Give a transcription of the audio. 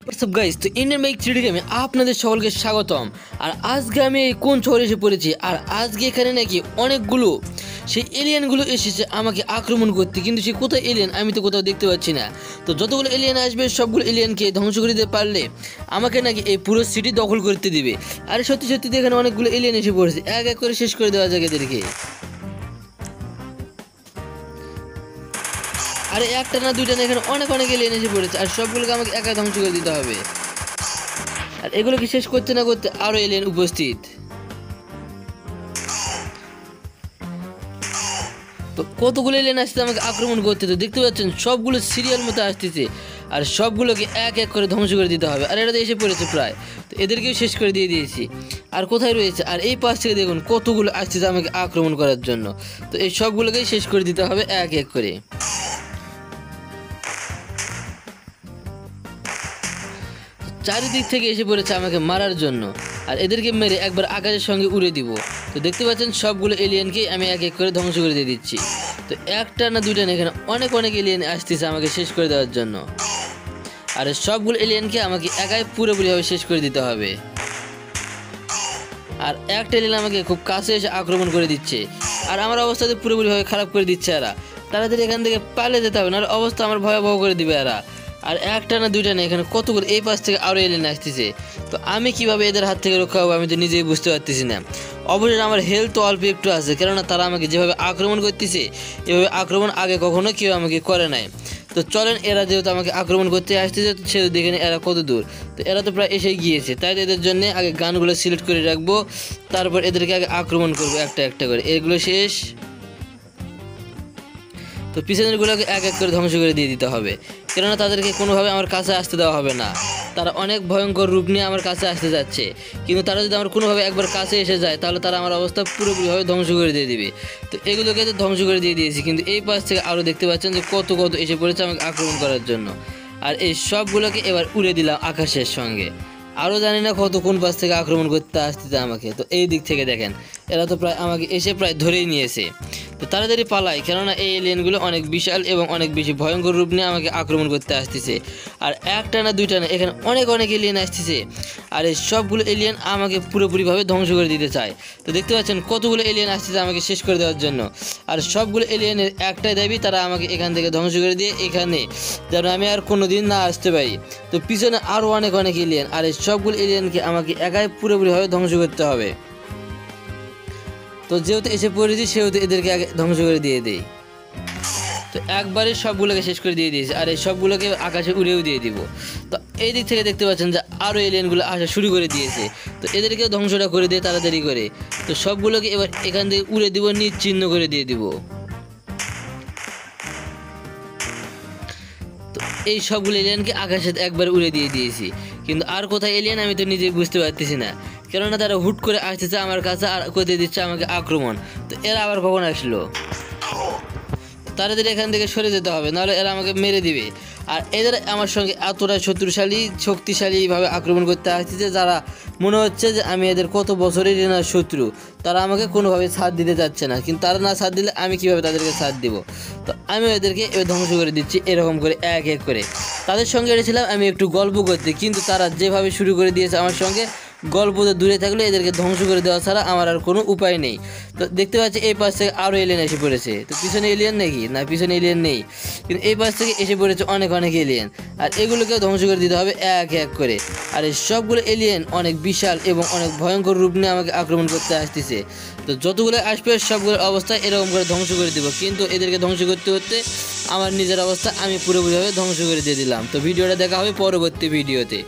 WhatsApp guys, তো Indian bike 3D গেমে আপনাদের সকলকে স্বাগতম। আর আজকে আমি এই কোন শহরে এসে পড়েছি, আর আজকে এখানে নাকি অনেকগুলো সেই এলিয়েনগুলো এসেছে আমাকে আক্রমণ করতে, কিন্তু সে কোথায় এলিয়েন আমি তো কোথাও দেখতে পাচ্ছি না। তো যতগুলো এলিয়েন আসবে সবগুলো এলিয়েনকে ধ্বংস করে দিতে পারলে আমাকে নাকি এই পুরো সিটি দখল করতে দিবে। আর সত্যি সত্যি এখানে অনেকগুলো এলিয়েন এসে পড়েছে, এক এক করে শেষ করে দেওয়া যাক এদেরকে। আরে একটা না দুইটা না, এখানে অনেক অনেক এলিয়েন এসে পড়েছে, আর সবগুলোকে আমাকে একা ধ্বংস করে দিতে হবে। আর এগুলোকে শেষ করতে না করতে আরো এলিয়েন উপস্থিত। তো কতগুলো এলিয়েন আসছে আমাকে আক্রমণ করতে, তো দেখতে পাচ্ছেন সবগুলো সিরিয়াল মতো আসতেছে, আর সবগুলোকে এক এক করে ধ্বংস করে দিতে হবে। আর এটা তো এসে পড়েছে প্রায়, তো এদেরকেও শেষ করে দিয়ে দিয়েছি। আর কোথায় রয়েছে, আর এই পাশ থেকে দেখুন কতগুলো আসতেছে আমাকে আক্রমণ করার জন্য। তো এই সবগুলোকেই শেষ করে দিতে হবে এক এক করে। চারিদিক থেকে এসে পড়েছে আমাকে মারার জন্য, আর এদেরকে মেরে একবার আকাশের সঙ্গে উড়ে দিব। তো দেখতে পাচ্ছেন সবগুলো এলিয়েনকে আমি এক এক করে ধ্বংস করে দিয়ে দিচ্ছি। তো একটা না দুইটা না, এখানে অনেক অনেক এলিয়েন আসতেছে আমাকে শেষ করে দেওয়ার জন্য, আর সবগুলো এলিয়েনকে আমাকে একাই পুরোপুরিভাবে শেষ করে দিতে হবে। আর একটা এলিয়েন আমাকে খুব কাছে এসে আক্রমণ করে দিচ্ছে, আর আমার অবস্থা তো পুরোপুরিভাবে খারাপ করে দিচ্ছে এরা। তাড়াতাড়ি এখান থেকে পালিয়ে যেতে হবে, নাহলে অবস্থা আমার ভয়াবহ করে দিবে এরা। আর একটা না দুইটা না, এখানে কতগুলো এই পাশ থেকে আরও এলিয়েন আসতেছে। তো আমি কিভাবে এদের হাত থেকে রক্ষা হবো আমি তো নিজেই বুঝতে পারতেছি না। অবশ্যই আমার হেলথ অল্প একটু আছে, কেননা তারা আমাকে যেভাবে আক্রমণ করতেছে এভাবে আক্রমণ আগে কখনো কেউ আমাকে করে নাই। তো চলেন, এরা যেহেতু আমাকে আক্রমণ করতে আসতেছে সেহেতু দেখে এরা কত দূর। তো এরা তো প্রায় এসে গিয়েছে, তাই এদের জন্য আগে গানগুলো সিলেক্ট করে রাখবো, তারপর এদেরকে আগে আক্রমণ করবো একটা একটা করে। এগুলো শেষ, তো পিছনেরগুলোকে এক এক করে ধ্বংস করে দিয়ে দিতে হবে, কেননা তাদেরকে কোনোভাবে আমার কাছে আসতে দেওয়া হবে না। তারা অনেক ভয়ঙ্কর রূপ নিয়ে আমার কাছে আসতে যাচ্ছে, কিন্তু তারা যদি আমার কোনোভাবে একবার কাছে এসে যায় তাহলে তারা আমার অবস্থা পুরোপুরিভাবে ধ্বংস করে দিয়ে দিবে। তো এগুলোকে তো ধ্বংস করে দিয়ে দিয়েছি, কিন্তু এই পাশ থেকে আরও দেখতে পাচ্ছেন যে কত কত এসে পড়েছে আমাকে আক্রমণ করার জন্য। আর এই সবগুলোকে এবার উড়ে দিলাম আকাশের সঙ্গে। আরও জানি না কত কোন পাশ থেকে আক্রমণ করতে আসতেছে আমাকে। তো এই দিক থেকে দেখেন এরা তো প্রায় আমাকে এসে প্রায় ধরেই নিয়েছে। তো তাড়াতাড়ি পালাই, কেননা এই এলিয়েনগুলো অনেক বিশাল এবং অনেক বেশি ভয়ঙ্কর রূপ নিয়ে আমাকে আক্রমণ করতে আসতেছে। আর একটা না দুইটা না, এখানে অনেক অনেক এলিয়েন আসতেছে, আর এই সবগুলো এলিয়েন আমাকে পুরোপুরিভাবে ধ্বংস করে দিতে চায়। তো দেখতে পাচ্ছেন কতগুলো এলিয়েন আসতেছে আমাকে শেষ করে দেওয়ার জন্য, আর সবগুলো এলিয়েনের একটাই দাবি, তারা আমাকে এখান থেকে ধ্বংস করে দিয়ে এখানে যেন আমি আর কোনো দিন না আসতে পারি। তো পিছনে আরও অনেক অনেক এলিয়েন, আর এই সবগুলো এলিয়েনকে আমাকে একাই পুরোপুরিভাবে ধ্বংস করতে হবে। তো যেহেতু এসে পড়েছি সেহেতু এদেরকে আগে ধ্বংস করে দিয়ে দেই। তো একবারে সবগুলোকে শেষ করে দিয়ে দিয়েছি, আর এই সবগুলোকে আকাশে উড়েও দিয়ে দিব। তো এই দিক থেকে দেখতে পাচ্ছেন যে আরও এলিয়েনগুলো আসা শুরু করে দিয়েছে, তো এদেরকেও ধ্বংসটা করে দিয়ে তাড়াতাড়ি করে। তো সবগুলোকে এবার এখান থেকে উড়ে দিব, নিশ্চিহ্ন করে দিয়ে দিব। তো এই সবগুলো এলিয়েনকে আকাশে একবার উড়ে দিয়ে দিয়েছি, কিন্তু আর কোথায় এলিয়েন আমি তো নিজেই বুঝতে পারতেছি না, কেননা তারা হুট করে আসতেছে আমার কাছে আর করতে দিচ্ছে আমাকে আক্রমণ। তো এরা আবার কখন আসলো? তাড়াতাড়ি এখান থেকে সরে যেতে হবে, নাহলে এরা আমাকে মেরে দিবে। আর এদের আমার সঙ্গে এতটা শক্তিশালীভাবে আক্রমণ করতে আসতেছে, যারা মনে হচ্ছে যে আমি এদের কত বছরের না শত্রু। তারা আমাকে কোনোভাবে ছাড় দিতে চাচ্ছে না, কিন্তু তারা না ছাড় দিলে আমি কীভাবে তাদেরকে ছাড় দিব। তো আমি এদেরকে এবার ধ্বংস করে দিচ্ছি এরকম করে এক এক করে। তাদের সঙ্গে এসেছিলাম আমি একটু গল্প করতে, কিন্তু তারা যেভাবে শুরু করে দিয়েছে আমার সঙ্গে, গল্পতে দূরে থাকলে এদেরকে ধ্বংস করে দেওয়া ছাড়া আমার আর কোনো উপায় নেই। তো দেখতে পাচ্ছি এই পাশ থেকে আরও এলিয়েন এসে পড়েছে। তো পিছনে এলিয়েন নাকি না, পিছনে এলিয়েন নেই, কিন্তু এই পাশ থেকে এসে পড়েছে অনেক অনেক এলিয়েন, আর এগুলোকেও ধ্বংস করে দিতে হবে এক এক করে। আর এই সবগুলো এলিয়েন অনেক বিশাল এবং অনেক ভয়ঙ্কর রূপ নিয়ে আমাকে আক্রমণ করতে আসতেছে। তো যতগুলো আসবে সবগুলোর অবস্থা এরকম করে ধ্বংস করে দেবো, কিন্তু এদেরকে ধ্বংস করতে করতে আমার নিজের অবস্থা আমি পুরোপুরিভাবে ধ্বংস করে দিয়ে দিলাম। তো ভিডিওটা দেখা হবে পরবর্তী ভিডিওতে।